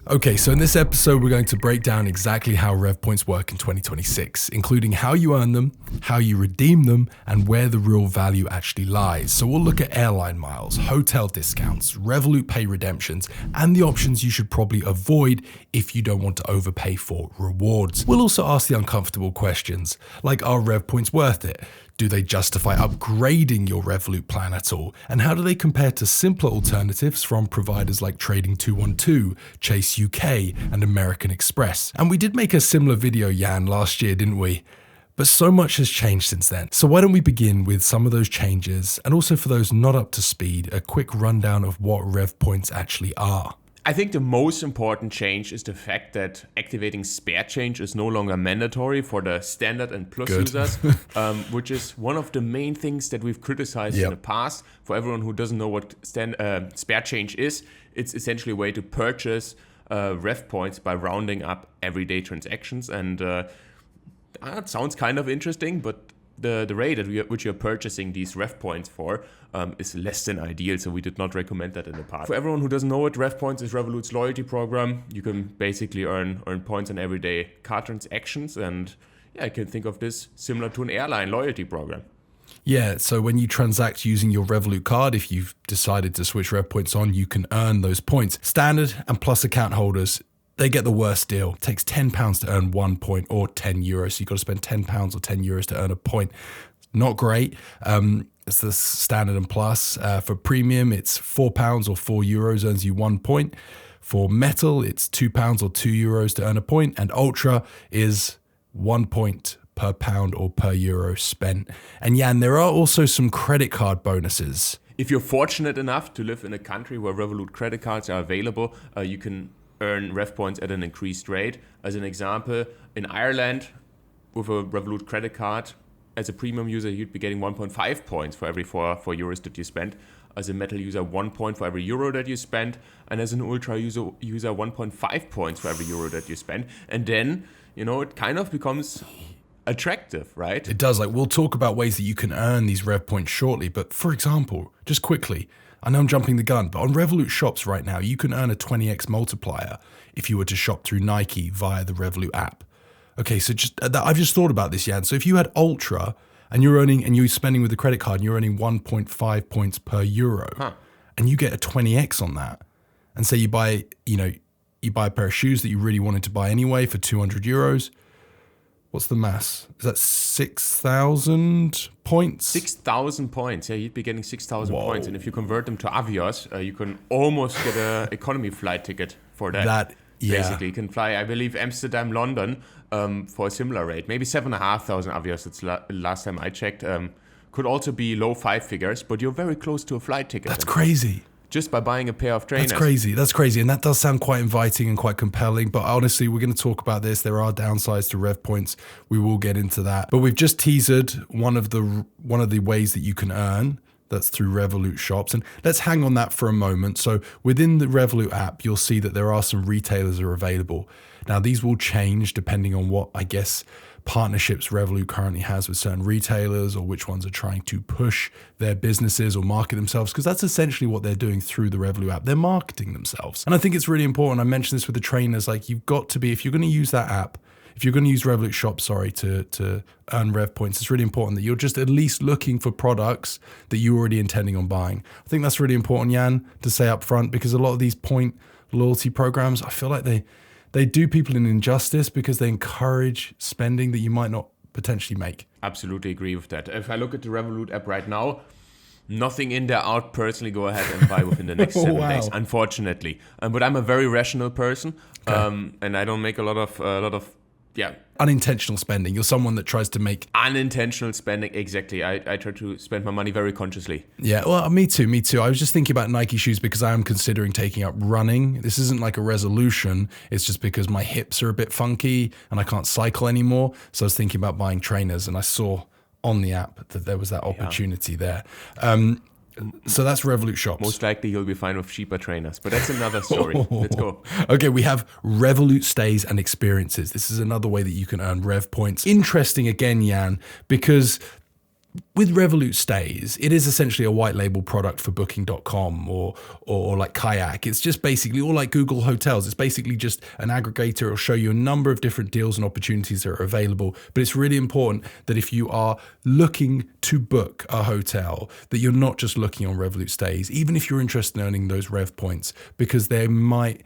Okay, so in this episode, we're going to break down exactly how RevPoints work in 2026, including how you earn them, how you redeem them, and where the real value actually lies. So we'll look at airline miles, hotel discounts, Revolut Pay redemptions, and the options you should probably avoid if you don't want to overpay for rewards. We'll also ask the uncomfortable questions, like are RevPoints worth it? Do they justify upgrading your Revolut plan at all? And how do they compare to simpler alternatives from providers like Trading 212, Chase UK, and American Express? And we did make a similar video, Jan, last year, didn't we? But so much has changed since then. So why don't we begin with some of those changes, and also for those not up to speed, a quick rundown of what RevPoints actually are. I think the most important change is the fact that activating spare change is no longer mandatory for the standard and plus users, which is one of the main things that we've criticized in the past. For everyone who doesn't know what spare change is, it's essentially a way to purchase rev points by rounding up everyday transactions. And that sounds kind of interesting, but the rate at which you're purchasing these rev points for is less than ideal, so we did not recommend that in the past. For everyone who doesn't know it, rev points is Revolut's loyalty program. You can basically earn points on everyday car transactions, and I can think of this similar to an airline loyalty program. Yeah, so when you transact using your Revolut card, if you've decided to switch rev points on, you can earn those points. Standard and plus account holders, they get the worst deal. It takes £10 to earn 1 point or €10. So you've got to spend £10 or €10 to earn a point. Not great. It's the standard and plus. For premium, it's £4 or €4 earns you 1 point. For metal, it's £2 or €2 to earn a point. And ultra is 1 point per pound or per euro spent. And Jan, there are also some credit card bonuses. If you're fortunate enough to live in a country where Revolut credit cards are available, you can earn rev points at an increased rate. As an example, in Ireland, with a Revolut credit card, as a premium user, you'd be getting 1.5 points for every 4 euros that you spend. As a metal user, 1 point for every euro that you spend. And as an ultra user 1.5 points for every euro that you spend. And then, it kind of becomes attractive, right? It does. We'll talk about ways that you can earn these rev points shortly. But for example, just quickly, I know I'm jumping the gun, but on Revolut shops right now, you can earn a 20x multiplier if you were to shop through Nike via the Revolut app. Okay, so I've just thought about this, Jan. So if you had Ultra and you're spending with the credit card and you're earning 1.5 points per euro, and you get a 20x on that, and say you buy a pair of shoes that you really wanted to buy anyway for €200, what's the mass? Is that 6,000 points? 6,000 points. Yeah, you'd be getting 6,000 points. And if you convert them to Avios, you can almost get an economy flight ticket for that. Basically, you can fly, I believe, Amsterdam, London for a similar rate. Maybe 7,500 Avios. That's last time I checked. Could also be low 5 figures, but you're very close to a flight ticket. That's crazy. Just by buying a pair of trainers. That's crazy. And that does sound quite inviting and quite compelling. But honestly, we're going to talk about this. There are downsides to rev points. We will get into that. But we've just teasered one of the ways that you can earn. That's through Revolut shops. And let's hang on that for a moment. So within the Revolut app, you'll see that there are some retailers that are available. Now, these will change depending on what, partnerships Revolut currently has with certain retailers, or which ones are trying to push their businesses or market themselves, because that's essentially what they're doing through the Revolut app. They're marketing themselves. And I think it's really important. I mentioned this with the trainers, you've got to be, if you're going to use that app, if you're going to use Revolut Shop, to earn rev points, it's really important that you're just at least looking for products that you're already intending on buying. I think that's really important, Jan, to say up front, because a lot of these point loyalty programs, I feel like they do people an injustice because they encourage spending that you might not potentially make. Absolutely agree with that. If I look at the Revolut app right now, nothing in there I'll personally go ahead and buy within the next 7 days, unfortunately. But I'm a very rational person, and I don't make a lot of unintentional spending. You're someone that tries to make unintentional spending. Exactly. I try to spend my money very consciously. Yeah, well, me too. I was just thinking about Nike shoes because I am considering taking up running. This isn't like a resolution. It's just because my hips are a bit funky and I can't cycle anymore. So I was thinking about buying trainers, and I saw on the app that there was that opportunity there. So that's Revolut shops. Most likely you'll be fine with cheaper trainers, but that's another story. Let's go. Okay, we have Revolut stays and experiences. This is another way that you can earn rev points. Interesting again, Jan, because with Revolut Stays, it is essentially a white label product for Booking.com or like Kayak. It's just basically, or like Google Hotels, it's basically just an aggregator. It'll show you a number of different deals and opportunities that are available. But it's really important that if you are looking to book a hotel, that you're not just looking on Revolut Stays, even if you're interested in earning those Rev points, because there might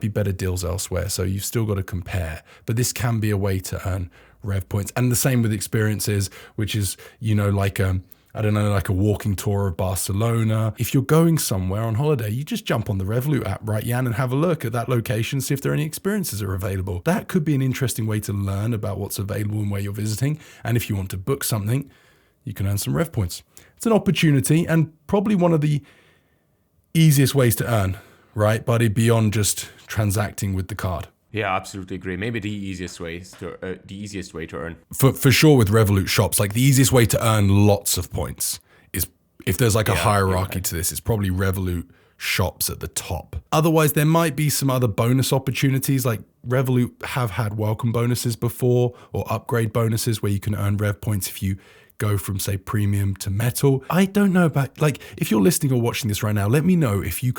be better deals elsewhere. So you've still got to compare. But this can be a way to earn Rev points. And the same with experiences, which is, like a walking tour of Barcelona. If you're going somewhere on holiday, you just jump on the Revolut app, right, Jan, and have a look at that location, see if there are any experiences are available. That could be an interesting way to learn about what's available and where you're visiting. And if you want to book something, you can earn some Rev points. It's an opportunity and probably one of the easiest ways to earn, right, buddy, beyond just transacting with the card. Yeah, absolutely agree. Maybe the easiest way to earn. For sure with Revolut shops, like the easiest way to earn lots of points is, if there's like a hierarchy to this, it's probably Revolut shops at the top. Otherwise, there might be some other bonus opportunities, like Revolut have had welcome bonuses before, or upgrade bonuses where you can earn Rev points if you go from, say, premium to metal. I don't know about, like, if you're listening or watching this right now, let me know if you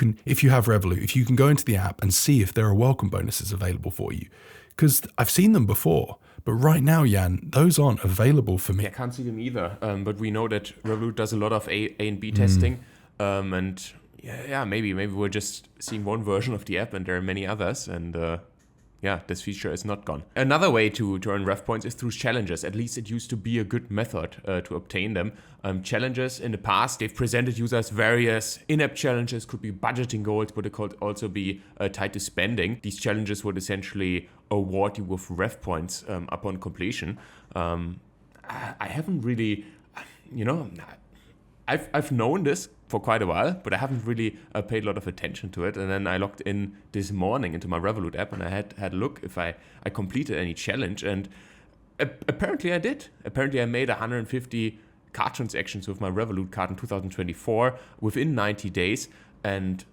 have Revolut, if you can go into the app and see if there are welcome bonuses available for you. Because I've seen them before, but right now, Jan, those aren't available for me. I can't see them either, but we know that Revolut does a lot of A and B testing, and maybe we're just seeing one version of the app and there are many others, and this feature is not gone. Another way to earn Rev points is through challenges. At least it used to be a good method to obtain them. Challenges in the past, they've presented users various in-app challenges, could be budgeting goals, but it could also be tied to spending. These challenges would essentially award you with Rev points upon completion. I haven't really, I've known this for quite a while, but I haven't really paid a lot of attention to it. And then I logged in this morning into my Revolut app and I had a look if I completed any challenge. And apparently I did. Apparently I made 150 card transactions with my Revolut card in 2024 within 90 days. And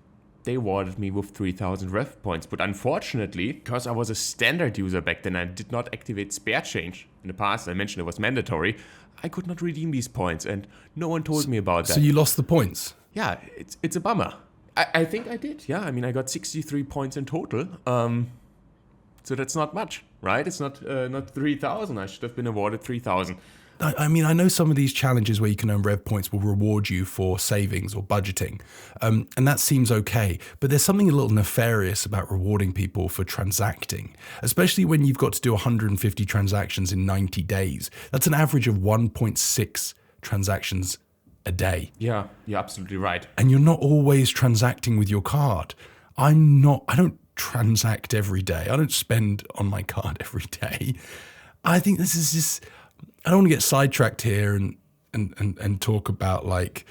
they awarded me with 3,000 Rev points. But unfortunately, because I was a standard user back then, I did not activate spare change. In the past, I mentioned it was mandatory. I could not redeem these points, and no one told me about that. So you lost the points? Yeah, it's a bummer. I think I did. Yeah, I mean, I got 63 points in total. So that's not much, right? It's not 3,000. I should have been awarded 3,000. I mean, I know some of these challenges where you can earn Rev points will reward you for savings or budgeting, and that seems okay. But there's something a little nefarious about rewarding people for transacting, especially when you've got to do 150 transactions in 90 days. That's an average of 1.6 transactions a day. Yeah, you're absolutely right. And you're not always transacting with your card. I don't transact every day. I don't spend on my card every day. I think this is just... I don't want to get sidetracked here and talk about, like,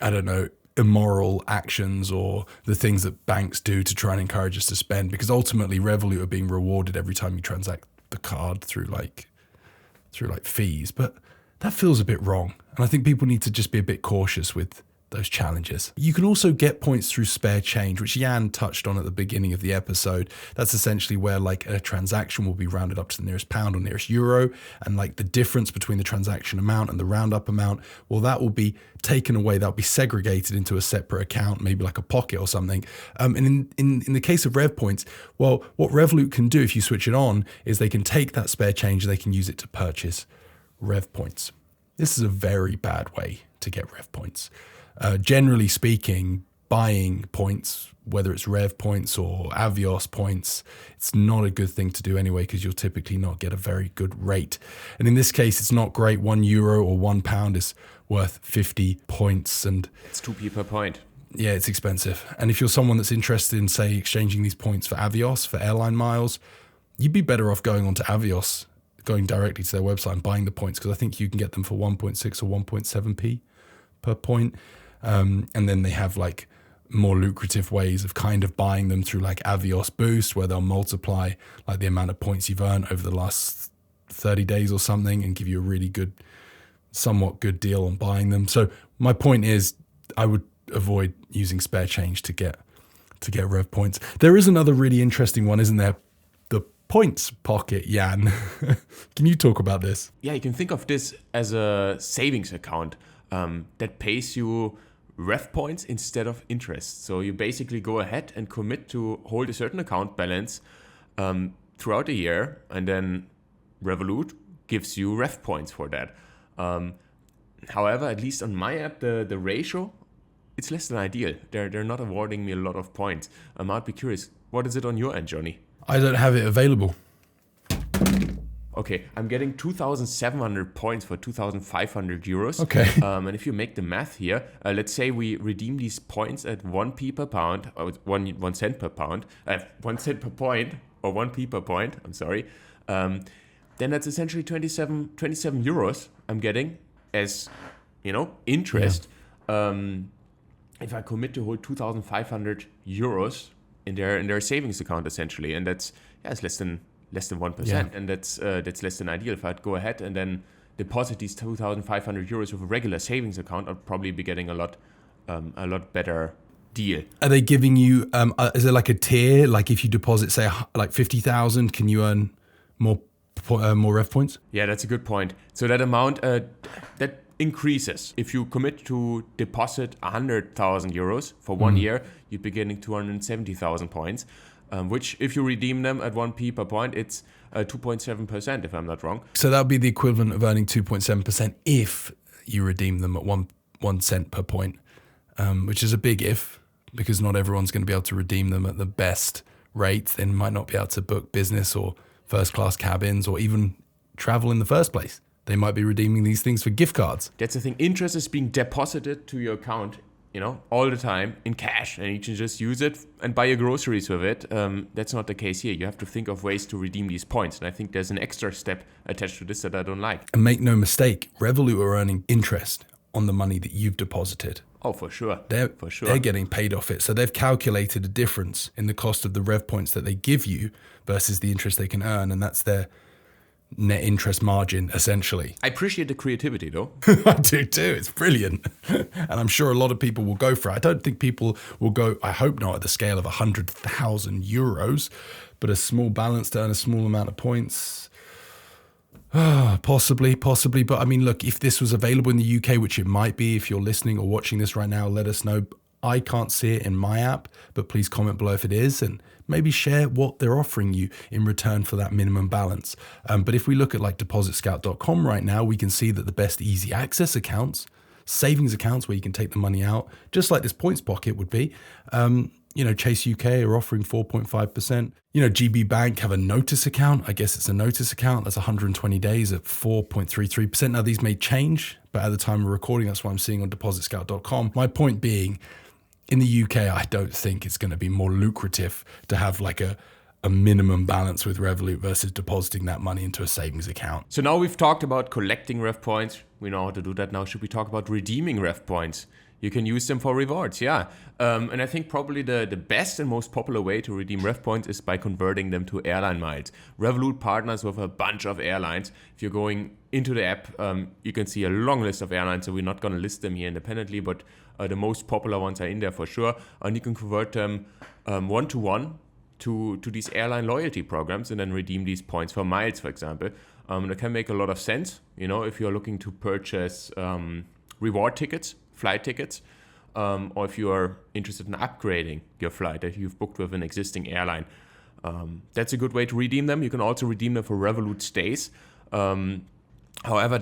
I don't know, immoral actions or the things that banks do to try and encourage us to spend, because ultimately Revolut are being rewarded every time you transact the card through fees. But that feels a bit wrong. And I think people need to just be a bit cautious with those challenges. You can also get points through spare change, which Jan touched on at the beginning of the episode. That's essentially where, like, a transaction will be rounded up to the nearest pound or nearest euro, and like the difference between the transaction amount and the roundup amount, well, that will be taken away. That'll be segregated into a separate account, maybe like a pocket or something. And in the case of Rev points, well, what Revolut can do if you switch it on is they can take that spare change and they can use it to purchase Rev points. This is a very bad way to get Rev points. Generally speaking, buying points, whether it's Rev points or Avios points, it's not a good thing to do anyway, because you'll typically not get a very good rate. And in this case, it's not great. €1 or £1 is worth 50 points. And it's 2p per point. Yeah, it's expensive. And if you're someone that's interested in, say, exchanging these points for Avios, for airline miles, you'd be better off going onto Avios, going directly to their website and buying the points, because I think you can get them for 1.6 or 1.7p per point. And then they have, like, more lucrative ways of kind of buying them through, like, Avios Boost, where they'll multiply, like, the amount of points you've earned over the last 30 days or something and give you a really good, somewhat good deal on buying them. So my point is, I would avoid using spare change to get Rev points. There is another really interesting one, isn't there? The points pocket, Jan. Can you talk about this? Yeah, you can think of this as a savings account that pays you RevPoints instead of interest. So you basically go ahead and commit to hold a certain account balance throughout a year, and then Revolut gives you RevPoints for that. However, at least on my app, the ratio, it's less than ideal. They're not awarding me a lot of points. I'd be curious, what is it on your end, Johnny? I don't have it available. Okay, I'm getting 2,700 points for 2,500 euros. Okay. And if you make the math here, let's say we redeem these points at 1p per pound, or 1 cent per pound, 1 cent per point, or 1p per point, I'm sorry. Then that's essentially 27 euros I'm getting as, interest. Yeah. If I commit to hold 2,500 euros in their savings account, essentially, and that's it's less than 1%, and that's less than ideal. If I'd go ahead and then deposit these 2,500 euros with a regular savings account, I'd probably be getting a lot better deal. Are they giving you? Is there like a tier? Like if you deposit, say, like 50,000, can you earn more Rev points? Yeah, that's a good point. So that amount that increases. If you commit to deposit 100,000 euros for 1 year, you'd be getting 270,000 points. Which, if you redeem them at 1p per point, it's 2.7%, if I'm not wrong. So that would be the equivalent of earning 2.7% if you redeem them at 1 cent per point, which is a big if, because not everyone's going to be able to redeem them at the best rate. They might not be able to book business or first-class cabins or even travel in the first place. They might be redeeming these things for gift cards. That's the thing. Interest is being deposited to your account, all the time in cash, and you can just use it and buy your groceries with it. That's not the case here. You have to think of ways to redeem these points. And I think there's an extra step attached to this that I don't like. And make no mistake, Revolut are earning interest on the money that you've deposited. Oh, for sure. They're getting paid off it. So they've calculated a difference in the cost of the Rev points that they give you versus the interest they can earn. And that's their net interest margin, essentially. I appreciate the creativity, though. I do too. It's brilliant. And I'm sure a lot of people will go for it. I don't think people will go, I hope not at the scale of 100,000 euros, but a small balance to earn a small amount of points. Possibly. But I mean, look, if this was available in the UK, which it might be, if you're listening or watching this right now, let us know. I can't see it in my app, but please comment below if it is, and maybe share what they're offering you in return for that minimum balance. But if we look at like depositscout.com right now, we can see that the best easy access accounts, savings accounts where you can take the money out, just like this points pocket would be, Chase UK are offering 4.5%. GB Bank have a notice account. I guess it's a notice account. That's 120 days at 4.33%. Now, these may change, but at the time of recording, that's what I'm seeing on depositscout.com. My point being, in the UK, I don't think it's going to be more lucrative to have like a minimum balance with Revolut versus depositing that money into a savings account. So now we've talked about collecting Rev points. We know how to do that now. Should we talk about redeeming Rev points? You can use them for rewards, yeah. And I think probably the best and most popular way to redeem Rev points is by converting them to airline miles. Revolut partners with a bunch of airlines. If you're going into the app, you can see a long list of airlines, so we're not going to list them here independently, but the most popular ones are in there for sure. And you can convert them one-to-one to these airline loyalty programs and then redeem these points for miles, for example. That can make a lot of sense, if you're looking to purchase reward tickets, flight tickets, or if you are interested in upgrading your flight that you've booked with an existing airline. That's a good way to redeem them. You can also redeem them for Revolut stays. However,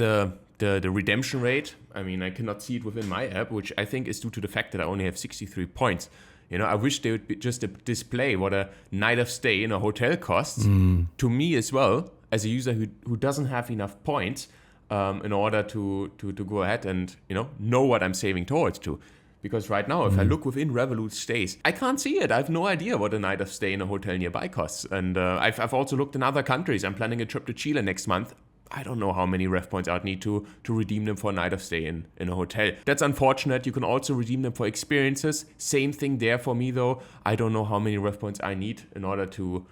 the redemption rate, I cannot see it within my app, which I think is due to the fact that I only have 63 points. I wish they would just display what a night of stay in a hotel costs to me as well, as a user who doesn't have enough points in order to go ahead and know what I'm saving towards to. Because right now, if I look within Revolut stays, I can't see it. I have no idea what a night of stay in a hotel nearby costs. And I've also looked in other countries. I'm planning a trip to Chile next month. I don't know how many Rev points I'd need to redeem them for a night of stay in a hotel. That's unfortunate. You can also redeem them for experiences. Same thing there for me, though. I don't know how many Rev points I need in order to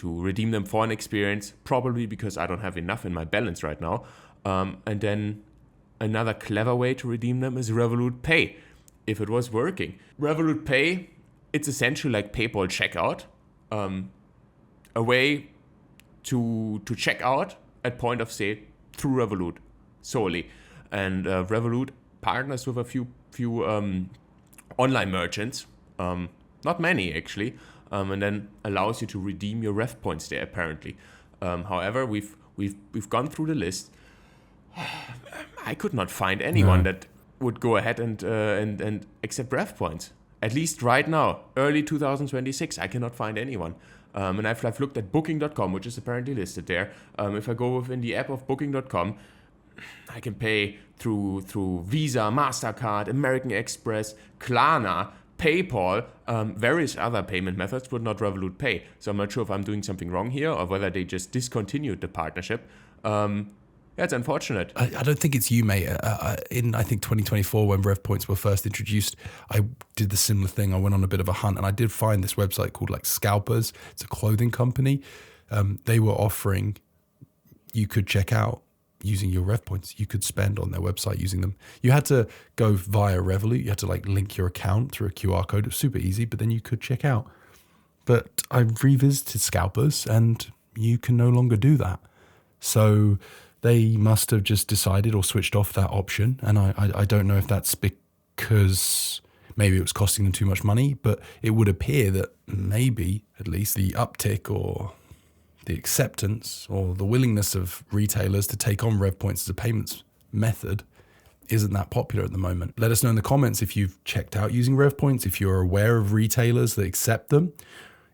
redeem them for an experience, probably because I don't have enough in my balance right now. And then another clever way to redeem them is Revolut Pay, if it was working. Revolut Pay, it's essentially like PayPal checkout, a way to check out at point of sale through Revolut solely. And Revolut partners with a few online merchants, not many actually, and then allows you to redeem your RevPoints there apparently. However, we've gone through the list. I could not find anyone that would go ahead and accept RevPoints. At least right now, early 2026, I cannot find anyone. And I've looked at Booking.com, which is apparently listed there. If I go within the app of Booking.com, I can pay through Visa, MasterCard, American Express, Klarna, PayPal, various other payment methods, but not Revolut Pay. So I'm not sure if I'm doing something wrong here or whether they just discontinued the partnership. It's unfortunate. I don't think it's you, mate. In, I think, 2024, when RevPoints were first introduced, I did the similar thing. I went on a bit of a hunt, and I did find this website called like Scalpers. It's a clothing company. They were offering, you could check out using your RevPoints. You could spend on their website using them. You had to go via Revolut. You had to like link your account through a QR code. It was super easy, but then you could check out. But I revisited Scalpers, and you can no longer do that. So they must have just decided or switched off that option. And I don't know if that's because maybe it was costing them too much money, but it would appear that maybe at least the uptick or the acceptance or the willingness of retailers to take on RevPoints as a payments method isn't that popular at the moment. Let us know in the comments if you've checked out using RevPoints, if you're aware of retailers that accept them.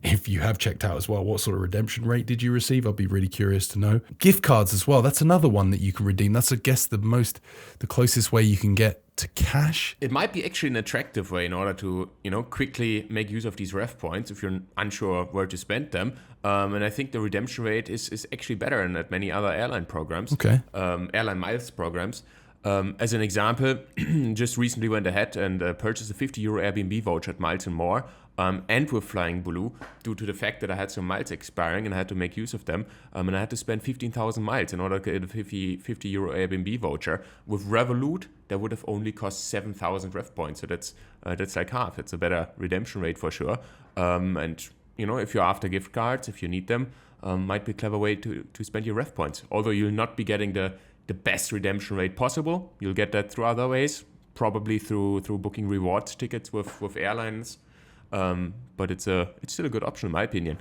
If you have checked out as well, what sort of redemption rate did you receive? I'll be really curious to know. Gift cards as well. That's another one that you can redeem. That's, I guess, the closest way you can get to cash. It might be actually an attractive way in order to, quickly make use of these RevPoints if you're unsure where to spend them. And I think the redemption rate is actually better than at many other airline programs. Okay. Airline miles programs. As an example, just recently went ahead and purchased a €50 Airbnb voucher at Miles & More. And with Flying Blue, due to the fact that I had some miles expiring and I had to make use of them, and I had to spend 15,000 miles in order to get a €50 Airbnb voucher. With Revolut, that would have only cost 7,000 RevPoints, so that's like half. It's a better redemption rate for sure. And if you're after gift cards, if you need them, might be a clever way to spend your RevPoints. Although you'll not be getting the best redemption rate possible, you'll get that through other ways, probably through booking rewards tickets with airlines. But it's still a good option in my opinion.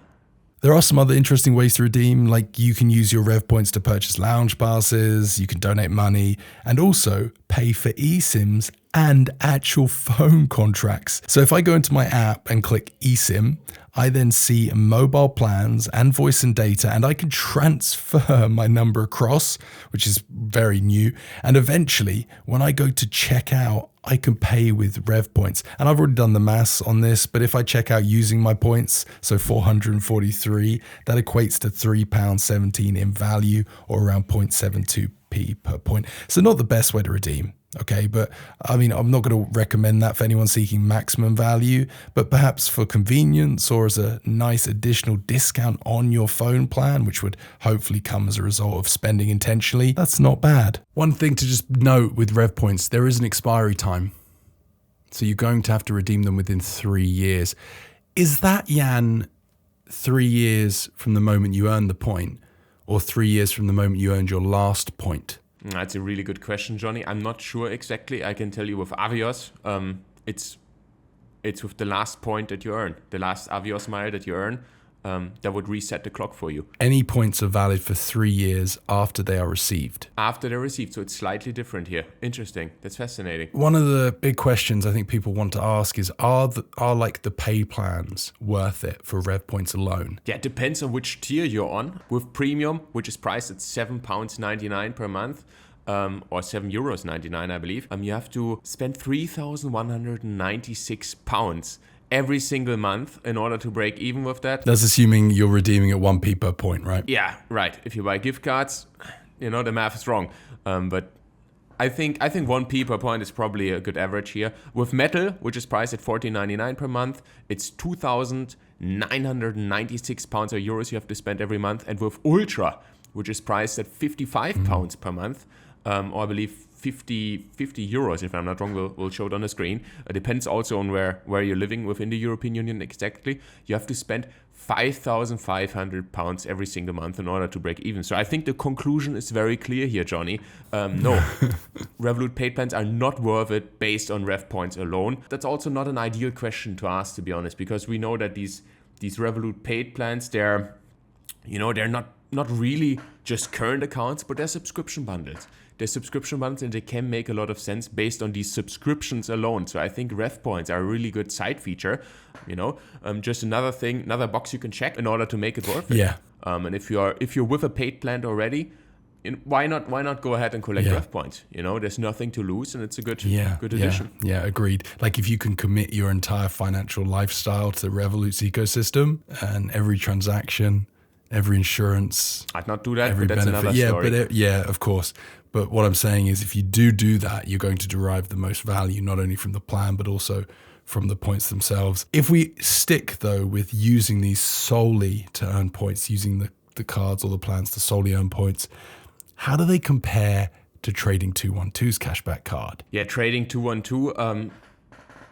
There are some other interesting ways to redeem, like you can use your RevPoints to purchase lounge passes, you can donate money, and also pay for eSIMs and actual phone contracts. So if I go into my app and click eSIM, I then see mobile plans and voice and data, and I can transfer my number across, which is very new. And eventually, when I go to check out, I can pay with RevPoints. And I've already done the maths on this, but if I check out using my points, so 443, that equates to £3.17 in value, or around 0.72p per point. So not the best way to redeem. Okay, but I mean, I'm not going to recommend that for anyone seeking maximum value, but perhaps for convenience or as a nice additional discount on your phone plan, which would hopefully come as a result of spending intentionally, that's not bad. One thing to just note with RevPoints, there is an expiry time. So you're going to have to redeem them within 3 years. Is that, Jan, 3 years from the moment you earn the point, or 3 years from the moment you earned your last point? That's a really good question, Johnny. I'm not sure exactly. I can tell you with Avios, it's with the last point that you earn, the last Avios mile that you earn, that would reset the clock for you. Any points are valid for 3 years after they are received. After they're received, so it's slightly different here. Interesting. That's fascinating. One of the big questions I think people want to ask is, are like the pay plans worth it for RevPoints alone? Yeah, it depends on which tier you're on. With Premium, which is priced at £7.99 per month, or €7.99, I believe, you have to spend £3,196 every single month in order to break even with that. That's assuming you're redeeming at 1p per point, right? Yeah, right. If you buy gift cards, the math is wrong. But I think 1p per point is probably a good average here. With Metal, which is priced at $14.99 per month, it's £2,996 or euros you have to spend every month. And with Ultra, which is priced at £55 per month, or I believe 50 euros, if I'm not wrong, we'll show it on the screen. It depends also on where you're living within the European Union exactly. You have to spend £5,500 every single month in order to break even. So I think the conclusion is very clear here, Johnny. No, Revolut paid plans are not worth it based on RevPoints alone. That's also not an ideal question to ask, to be honest, because we know that these Revolut paid plans, they're not really just current accounts, but they're subscription bundles. They're subscription bundles, and they can make a lot of sense based on these subscriptions alone. So I think RevPoints are a really good side feature, just another box you can check in order to make it worth it. Yeah. And if you're with a paid plan already, why not go ahead and collect RevPoints? There's nothing to lose, and it's a good addition. Yeah, agreed. Like if you can commit your entire financial lifestyle to Revolut's ecosystem and every transaction, every insurance, I'd not do that, every but that's benefit. another story. Of course. But what I'm saying is if you do that, you're going to derive the most value, not only from the plan, but also from the points themselves. If we stick, though, with using these solely to earn points, using the cards or the plans to solely earn points, how do they compare to Trading 212's cashback card? Yeah, Trading 212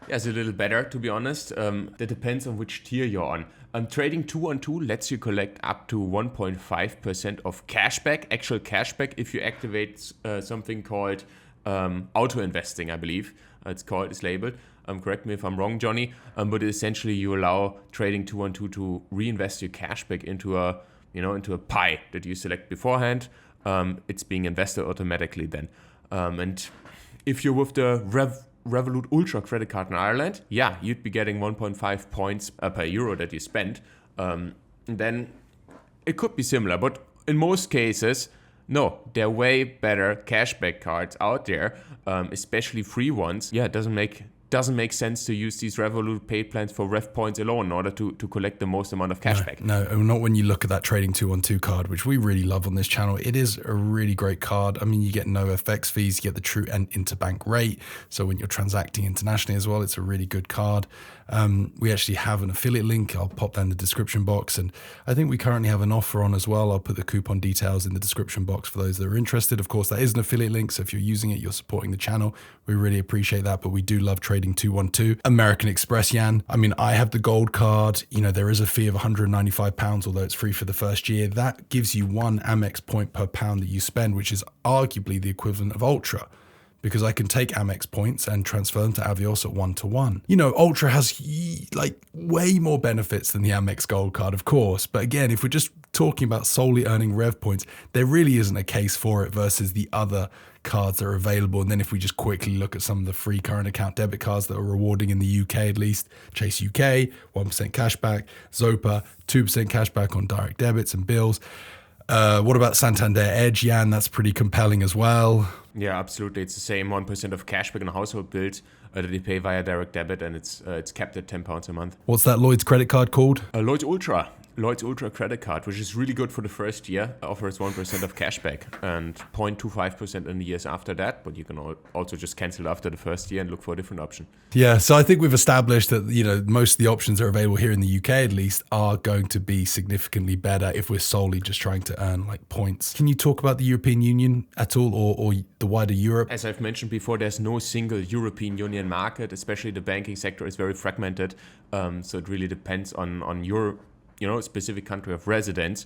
is a little better, to be honest. That depends on which tier you're on. Trading 212 lets you collect up to 1.5% of cashback, actual cashback, if you activate something called auto investing, I believe. It's labeled. Correct me if I'm wrong, Johnny. But essentially, you allow Trading 212 to reinvest your cashback into a pie that you select beforehand. It's being invested automatically then. And if you're with the Revolut Ultra credit card in Ireland, you'd be getting 1.5 points per euro that you spend. Then it could be similar, but in most cases, no, there are way better cashback cards out there, especially free ones. It doesn't make sense to use these Revolut paid plans for RevPoints alone in order to collect the most amount of cashback. No, not when you look at that Trading 212 card, which we really love on this channel. It is a really great card. I mean, you get no FX fees, you get the true and interbank rate. So when you're transacting internationally as well, it's a really good card. We actually have an affiliate link. I'll pop that in the description box. And I think we currently have an offer on as well. I'll put the coupon details in the description box for those that are interested. Of course, that is an affiliate link. So if you're using it, you're supporting the channel. We really appreciate that. But we do love Trading 212. American Express, Jan. I mean, I have the gold card. There is a fee of £195, although it's free for the first year. That gives you one Amex point per pound that you spend, which is arguably the equivalent of Ultra, because I can take Amex points and transfer them to Avios at 1-to-1. Ultra has way more benefits than the Amex Gold card, of course. But again, if we're just talking about solely earning Rev points, there really isn't a case for it versus the other cards that are available. And then if we just quickly look at some of the free current account debit cards that are rewarding in the UK at least, Chase UK, 1% cashback, Zopa, 2% cashback on direct debits and bills. What about Santander Edge, Jan? That's pretty compelling as well. Yeah, absolutely. It's the same 1% of cashback on household bills that they pay via direct debit, and it's capped at £10 a month. What's that Lloyd's credit card called? Lloyd's Ultra credit card, which is really good for the first year, offers 1% of cashback and 0.25% in the years after that. But you can also just cancel after the first year and look for a different option. Yeah, so I think we've established that most of the options that are available here in the UK at least are going to be significantly better if we're solely just trying to earn points. Can you talk about the European Union at all, or the wider Europe? As I've mentioned before, there's no single European Union market, especially the banking sector is very fragmented. So it really depends on your specific country of residence,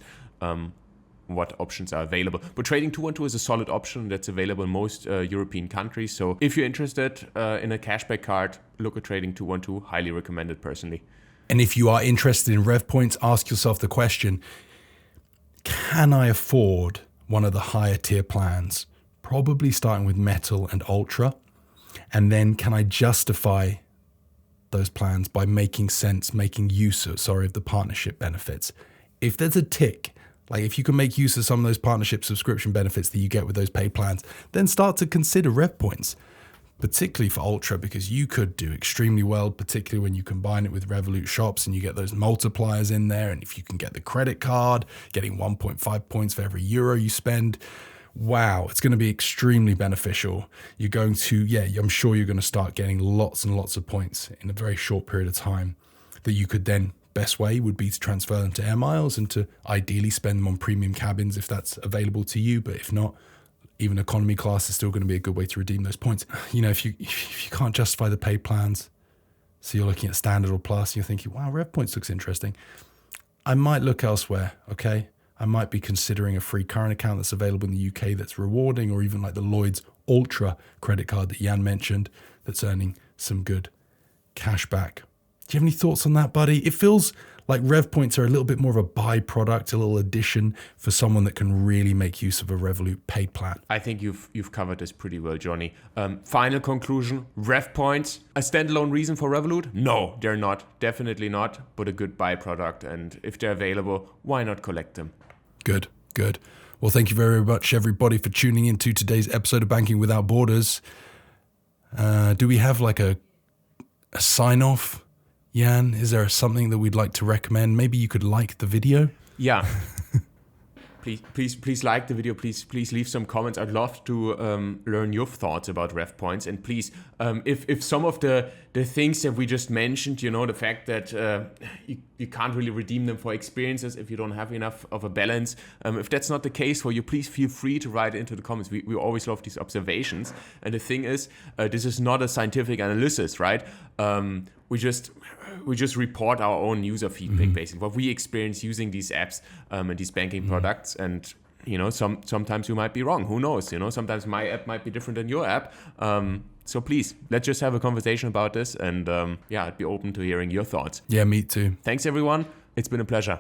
what options are available. But Trading 212 is a solid option that's available in most European countries. So if you're interested in a cashback card, look at Trading 212. Highly recommended personally. And if you are interested in Rev Points, ask yourself the question, can I afford one of the higher tier plans? Probably starting with Metal and Ultra. And then can I justify those plans by making use of the partnership benefits? If there's a tick, if you can make use of some of those partnership subscription benefits that you get with those paid plans, then start to consider Rev Points, particularly for Ultra, because you could do extremely well, particularly when you combine it with Revolut shops and you get those multipliers in there. And if you can get the credit card, getting 1.5 points for every euro you spend, wow, it's going to be extremely beneficial. You're going to, I'm sure you're going to start getting lots and lots of points in a very short period of time that you could then, best way would be to transfer them to air miles and to ideally spend them on premium cabins if that's available to you. But if not, even economy class is still going to be a good way to redeem those points. If you can't justify the paid plans, so you're looking at standard or plus, and you're thinking, wow, Rev Points looks interesting. I might look elsewhere, okay? I might be considering a free current account that's available in the UK that's rewarding, or even like the Lloyd's Ultra credit card that Jan mentioned that's earning some good cash back. Do you have any thoughts on that, buddy? It feels like RevPoints are a little bit more of a byproduct, a little addition for someone that can really make use of a Revolut paid plan. I think you've covered this pretty well, Johnny. Final conclusion, RevPoints, a standalone reason for Revolut? No, they're not. Definitely not, but a good byproduct. And if they're available, why not collect them? Good. Well, thank you very much, everybody, for tuning into today's episode of Banking Without Borders. Do we have like a sign-off? Jan, is there something that we'd like to recommend? Maybe you could like the video? Yeah. Please like the video. Please leave some comments. I'd love to learn your thoughts about RevPoints. And please, if some of the things that we just mentioned, the fact that you can't really redeem them for experiences if you don't have enough of a balance, if that's not the case for you, please feel free to write it into the comments. We always love these observations. And the thing is, this is not a scientific analysis, right? We just report our own user feedback, basically, what we experience using these apps and these banking products. And, sometimes you might be wrong. Who knows? Sometimes my app might be different than your app. So please, let's just have a conversation about this. And I'd be open to hearing your thoughts. Yeah, me too. Thanks, everyone. It's been a pleasure.